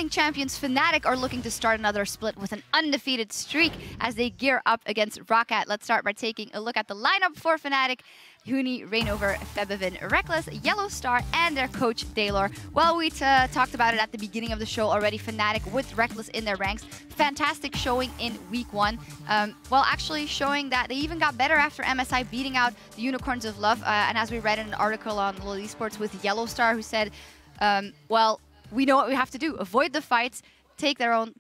Champions Fnatic are looking to start another split with an undefeated streak as they gear up against Roccat. Let's start by taking a look at the lineup for Fnatic. Huni, Rainover, Febiven, Reckless, Yellow Star, and their coach, Daylor. Well, we talked about it at the beginning of the show already. Fnatic with Reckless in their ranks. Fantastic showing in week 1. Well, actually showing that they even got better after MSI beating out the Unicorns of Love. And as we read in an article on eSports with Yellow Star, who said, well, we know what we have to do. Avoid the fights. Take their own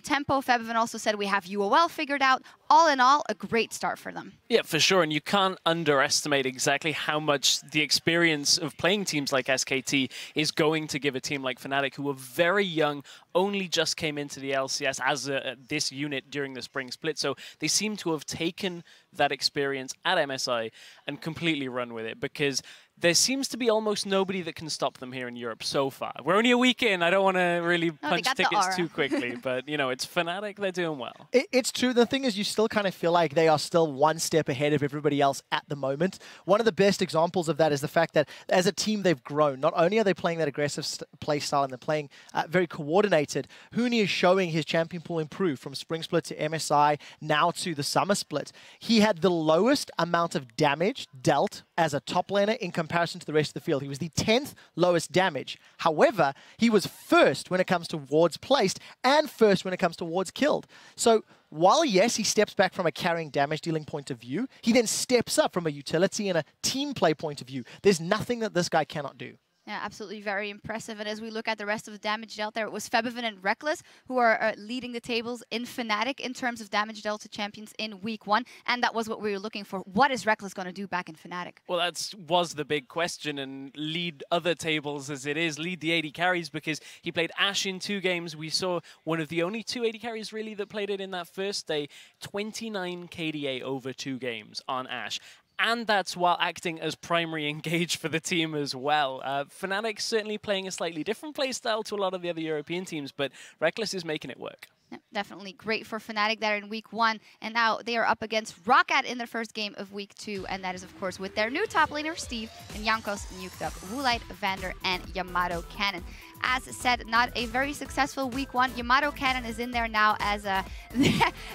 tempo. Febiven also said we have UOL figured out. All in all, a great start for them. Yeah, for sure. And you can't underestimate exactly how much the experience of playing teams like SKT is going to give a team like Fnatic, who are very young, only just came into the LCS as this unit during the spring split. So they seem to have taken that experience at MSI and completely run with it, because there seems to be almost nobody that can stop them here in Europe so far. We're only a week in. I don't want to really punch tickets too quickly, but, you know, it's Fnatic. They're doing well. It's true. The thing is, you still kind of feel like they are still one step ahead of everybody else at the moment. One of the best examples of that is the fact that as a team, they've grown. Not only are they playing that aggressive play style and they're playing very coordinated, Huni is showing his champion pool improve from spring split to MSI, now to the summer split. He had the lowest amount of damage dealt as a top laner in comparison to the rest of the field. He was the 10th lowest damage. However, he was first when it comes to wards placed and first when it comes to wards killed. So while, yes, he steps back from a carrying damage dealing point of view, he then steps up from a utility and a team play point of view. There's nothing that this guy cannot do. Yeah, absolutely very impressive. And as we look at the rest of the damage dealt there, it was Febiven and Reckless who are leading the tables in Fnatic in terms of damage dealt to champions in week 1. And that was what we were looking for. What is Reckless going to do back in Fnatic? Well, that was the big question, and lead other tables as it is, lead the AD carries, because he played Ashe in 2 games. We saw one of the only 2 AD carries really that played it in that first day, 29 KDA over 2 games on Ashe. And that's while acting as primary engage for the team as well. Fnatic certainly playing a slightly different playstyle to a lot of the other European teams, but Reckless is making it work. Yeah, definitely great for Fnatic there in week 1. And now they are up against Roccat in their first game of week 2. And that is, of course, with their new top laner, Steve, and Jankos, Nuked Up, Woolite, Vander, and Yamato Cannon. As said, not a very successful week 1. Yamato Cannon is in there now as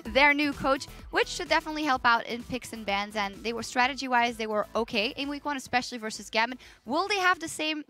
their new coach, which should definitely help out in picks and bans. And they were strategy-wise, they were okay in week 1, especially versus Gambit. Will they have the same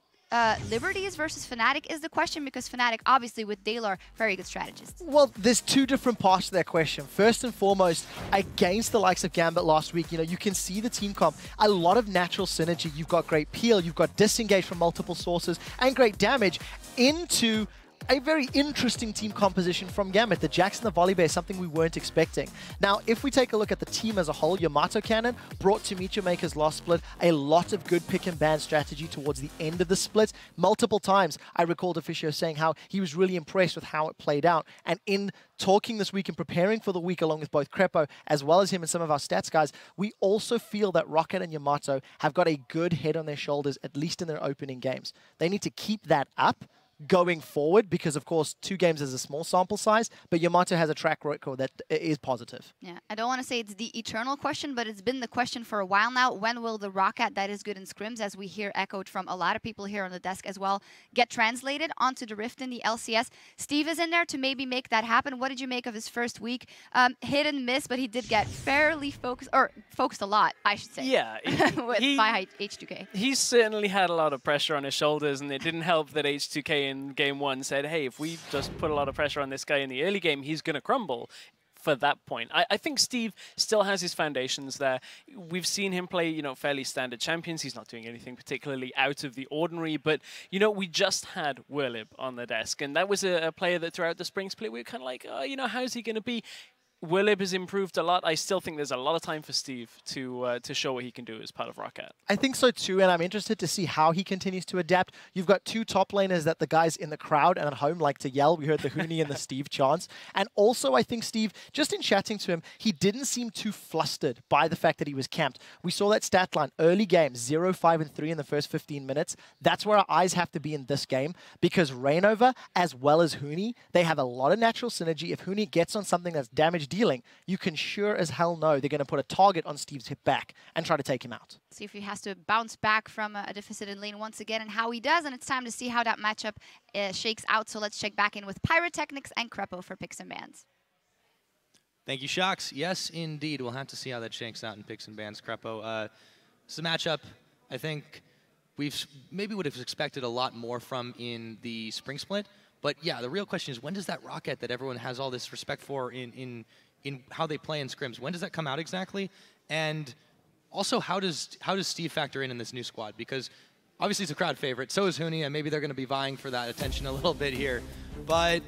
liberties versus Fnatic is the question, because Fnatic, obviously, with Daylor, very good strategists. Well, there's 2 different parts to that question. First and foremost, against the likes of Gambit last week, you know, you can see the team comp, a lot of natural synergy. You've got great peel, you've got disengage from multiple sources, and great damage into a very interesting team composition from Gambit. The Jax and the Volley Bear is something we weren't expecting. Now, if we take a look at the team as a whole, Yamato Cannon brought to Meet Your Maker's last split a lot of good pick and ban strategy towards the end of the split. Multiple times, I recalled Officio saying how he was really impressed with how it played out. And in talking this week and preparing for the week along with both Crepo as well as him and some of our stats guys, we also feel that Roccat and Yamato have got a good head on their shoulders, at least in their opening games. They need to keep that up going forward, because of course 2 games is a small sample size, but Yamato has a track record that is positive. Yeah, I don't want to say it's the eternal question, but it's been the question for a while now. When will the Roccat that is good in scrims, as we hear echoed from a lot of people here on the desk as well, get translated onto the Rift in the LCS? Steve is in there to maybe make that happen. What did you make of his first week? Hit and miss, but he did get fairly focused, or focused a lot, I should say. Yeah. by H2K. He certainly had a lot of pressure on his shoulders, and it didn't help that H2K in game 1 said, hey, if we just put a lot of pressure on this guy in the early game, he's going to crumble. For that point, I think Steve still has his foundations there. We've seen him play, you know, fairly standard champions. He's not doing anything particularly out of the ordinary, but, you know, we just had Werlib on the desk, and that was a player that throughout the spring split, we were kind of like, oh, you know, how's he going to be? Werlib has improved a lot. I still think there's a lot of time for Steve to show what he can do as part of Roccat. I think so too, and I'm interested to see how he continues to adapt. You've got 2 top laners that the guys in the crowd and at home like to yell. We heard the Huni and the Steve chants. And also, I think Steve, just in chatting to him, he didn't seem too flustered by the fact that he was camped. We saw that stat line, early game, 0, 5, and 3 in the first 15 minutes. That's where our eyes have to be in this game, because Rainover, as well as Huni, they have a lot of natural synergy. If Huni gets on something that's damage dealing, you can sure as hell know they're going to put a target on Steve's hip back and try to take him out. See if he has to bounce back from a deficit in lane once again and how he does. And it's time to see how that matchup shakes out. So let's check back in with Pyrotechnics and Crepo for picks and bans. Thank you, Shocks. Yes, indeed. We'll have to see how that shakes out in picks and bans, Crepo. It's a matchup I think maybe would have expected a lot more from in the spring split. But yeah, the real question is, when does that Roccat that everyone has all this respect for in how they play in scrims, when does that come out exactly? And also, how does Steve factor in this new squad? Because obviously it's a crowd favorite, so is Huni, and maybe they're going to be vying for that attention a little bit here. But